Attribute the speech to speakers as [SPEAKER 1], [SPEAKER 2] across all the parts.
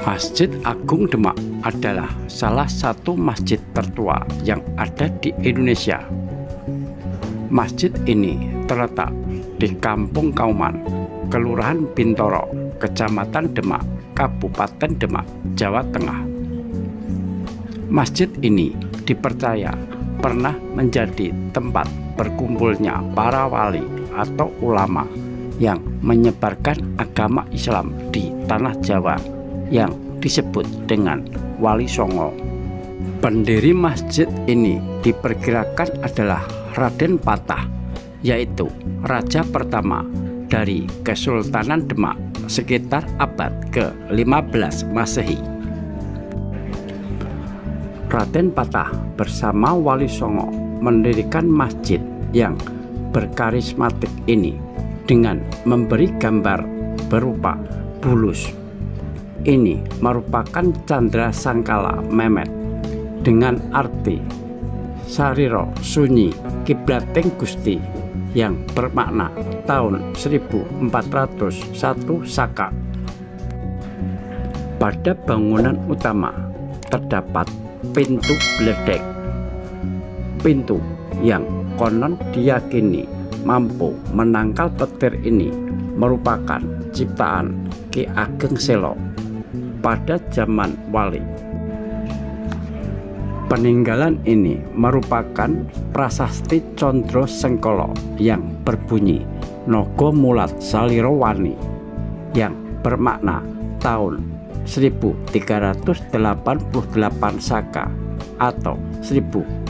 [SPEAKER 1] Masjid Agung Demak adalah salah satu masjid tertua yang ada di Indonesia. Masjid ini terletak di Kampung Kauman, Kelurahan Bintoro, Kecamatan Demak, Kabupaten Demak, Jawa Tengah. Masjid ini dipercaya pernah menjadi tempat berkumpulnya para wali atau ulama yang menyebarkan agama Islam di tanah Jawa yang disebut dengan Wali Songo. Pendiri masjid ini diperkirakan adalah Raden Patah, yaitu raja pertama dari Kesultanan Demak sekitar abad ke-15 Masehi. Raden Patah bersama Wali Songo mendirikan masjid yang berkarismatik ini dengan memberi gambar berupa bulus. Ini merupakan candra sangkala Mehmet dengan arti sariro sunyi kiblateng Gusti yang bermakna tahun 1401 Saka. Pada bangunan utama terdapat pintu bledek. Pintu yang konon diyakini mampu menangkal petir ini merupakan ciptaan Ki Ageng Selo pada zaman Wali. Peninggalan ini merupakan prasasti Condro Sengkolo yang berbunyi Nogo Mulat Saliro Wani yang bermakna tahun 1388 Saka atau 1466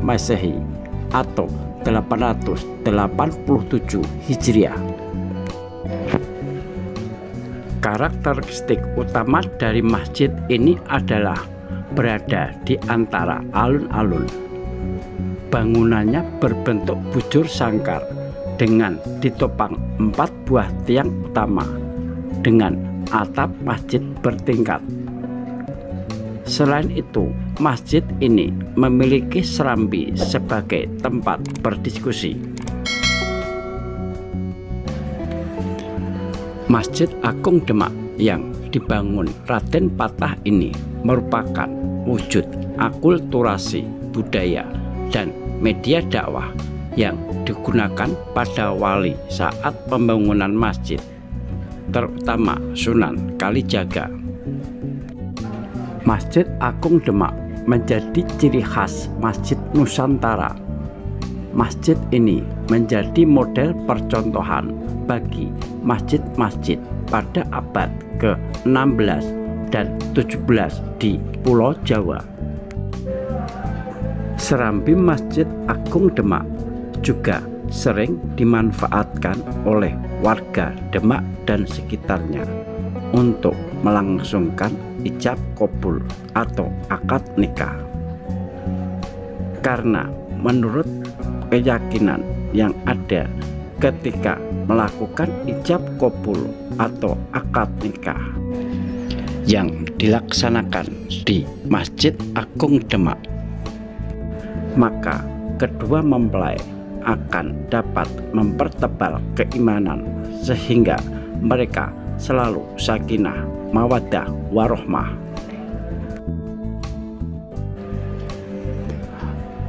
[SPEAKER 1] Masehi atau 887 Hijriah. Karakteristik utama dari masjid ini adalah berada di antara alun-alun. Bangunannya berbentuk bujur sangkar dengan ditopang 4 buah tiang utama dengan atap masjid bertingkat. Selain itu, masjid ini memiliki serambi sebagai tempat berdiskusi. Masjid Agung Demak yang dibangun Raden Patah ini merupakan wujud akulturasi budaya dan media dakwah yang digunakan pada wali saat pembangunan masjid, terutama Sunan Kalijaga. Masjid Agung Demak menjadi ciri khas Masjid Nusantara. Masjid ini menjadi model percontohan bagi masjid-masjid pada abad ke-16 dan 17 di Pulau Jawa. Serambi Masjid Agung Demak juga sering dimanfaatkan oleh warga Demak dan sekitarnya untuk melangsungkan ijab kabul atau akad nikah. Karena menurut keyakinan yang ada, ketika melakukan ijab kabul atau akad nikah yang dilaksanakan di Masjid Agung Demak, maka kedua mempelai akan dapat mempertebal keimanan sehingga mereka selalu sakinah, mawaddah, warohmah.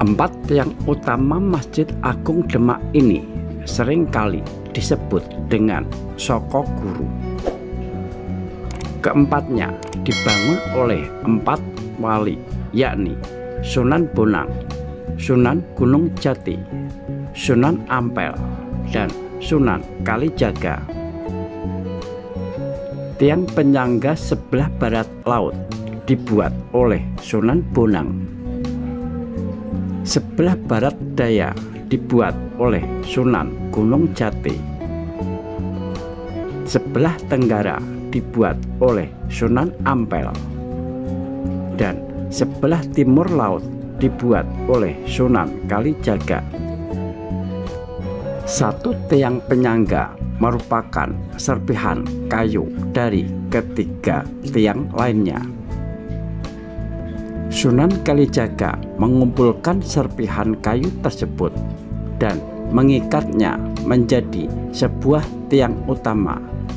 [SPEAKER 1] 4 tiang utama Masjid Agung Demak ini seringkali disebut dengan Soko Guru. Keempatnya dibangun oleh 4 wali, yakni Sunan Bonang, Sunan Gunung Jati, Sunan Ampel, dan Sunan Kalijaga. Tiang penyangga sebelah barat laut dibuat oleh Sunan Bonang. Sebelah barat daya dibuat oleh Sunan Gunung Jati. Sebelah tenggara dibuat oleh Sunan Ampel. Dan sebelah timur laut dibuat oleh Sunan Kalijaga. Satu tiang penyangga merupakan serpihan kayu dari ketiga tiang lainnya. Sunan Kalijaga mengumpulkan serpihan kayu tersebut dan mengikatnya menjadi sebuah tiang utama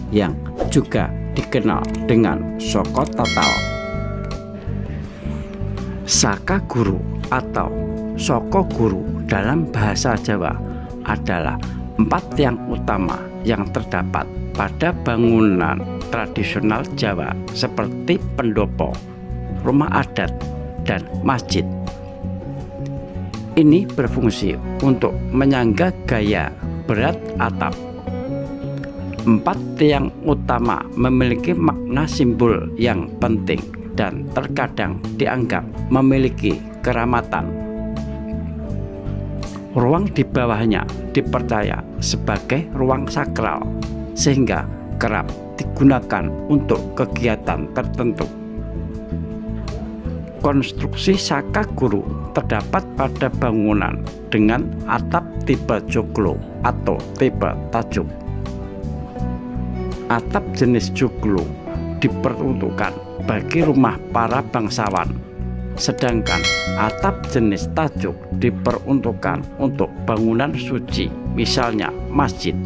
[SPEAKER 1] yang juga dikenal dengan Saka Tatal. Saka Guru atau Saka Guru dalam bahasa Jawa adalah 4 tiang utama yang terdapat pada bangunan tradisional Jawa seperti pendopo, rumah adat, dan masjid. Ini berfungsi untuk menyangga gaya berat atap. 4 tiang utama memiliki makna simbol yang penting dan terkadang dianggap memiliki keramatan. Ruang di bawahnya dipercaya sebagai ruang sakral, sehingga kerap digunakan untuk kegiatan tertentu. Konstruksi Saka Guru terdapat pada bangunan dengan atap tipe joglo atau tipe tajuk. Atap jenis joglo diperuntukkan bagi rumah para bangsawan, sedangkan atap jenis tajuk diperuntukkan untuk bangunan suci, misalnya masjid.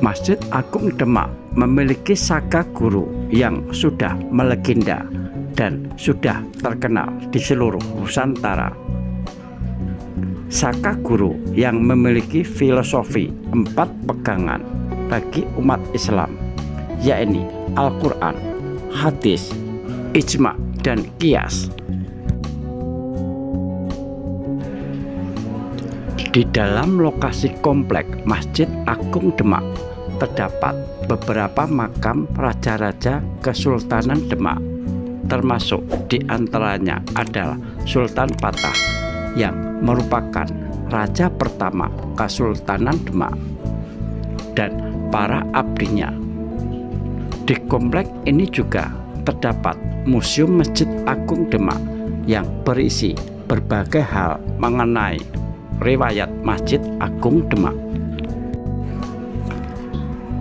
[SPEAKER 1] Masjid Agung Demak memiliki Saka Guru yang sudah melegenda dan sudah terkenal di seluruh Nusantara. Saka Guru yang memiliki filosofi 4 pegangan bagi umat Islam, yakni Al-Quran, hadis, ijma, dan qiyas. Di dalam lokasi komplek Masjid Agung Demak terdapat beberapa makam raja-raja Kesultanan Demak, termasuk diantaranya adalah Sultan Patah yang merupakan raja pertama Kesultanan Demak dan para abdinya. Di komplek ini juga terdapat Museum Masjid Agung Demak yang berisi berbagai hal mengenai riwayat Masjid Agung Demak.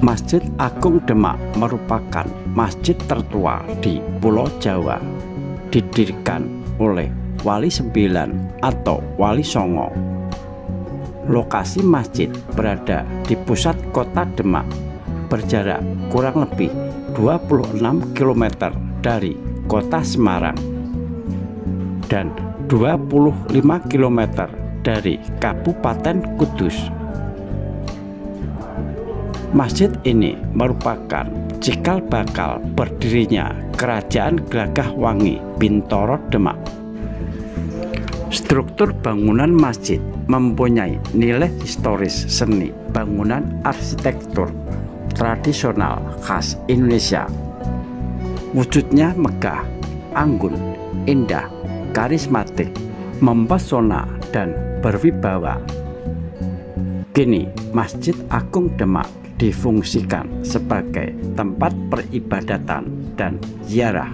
[SPEAKER 1] Masjid Agung Demak merupakan masjid tertua di Pulau Jawa, didirikan oleh Wali Sembilan atau Wali Songo. Lokasi masjid berada di pusat kota Demak, berjarak kurang lebih 26 km dari kota Semarang dan 25 km dari Kabupaten Kudus. Masjid ini merupakan cikal bakal berdirinya Kerajaan Glagahwangi Bintoro Demak. Struktur bangunan masjid mempunyai nilai historis seni bangunan arsitektur tradisional khas Indonesia. Wujudnya megah, anggun, indah, karismatik, mempesona, dan berwibawa. Kini Masjid Agung Demak difungsikan sebagai tempat peribadatan dan ziarah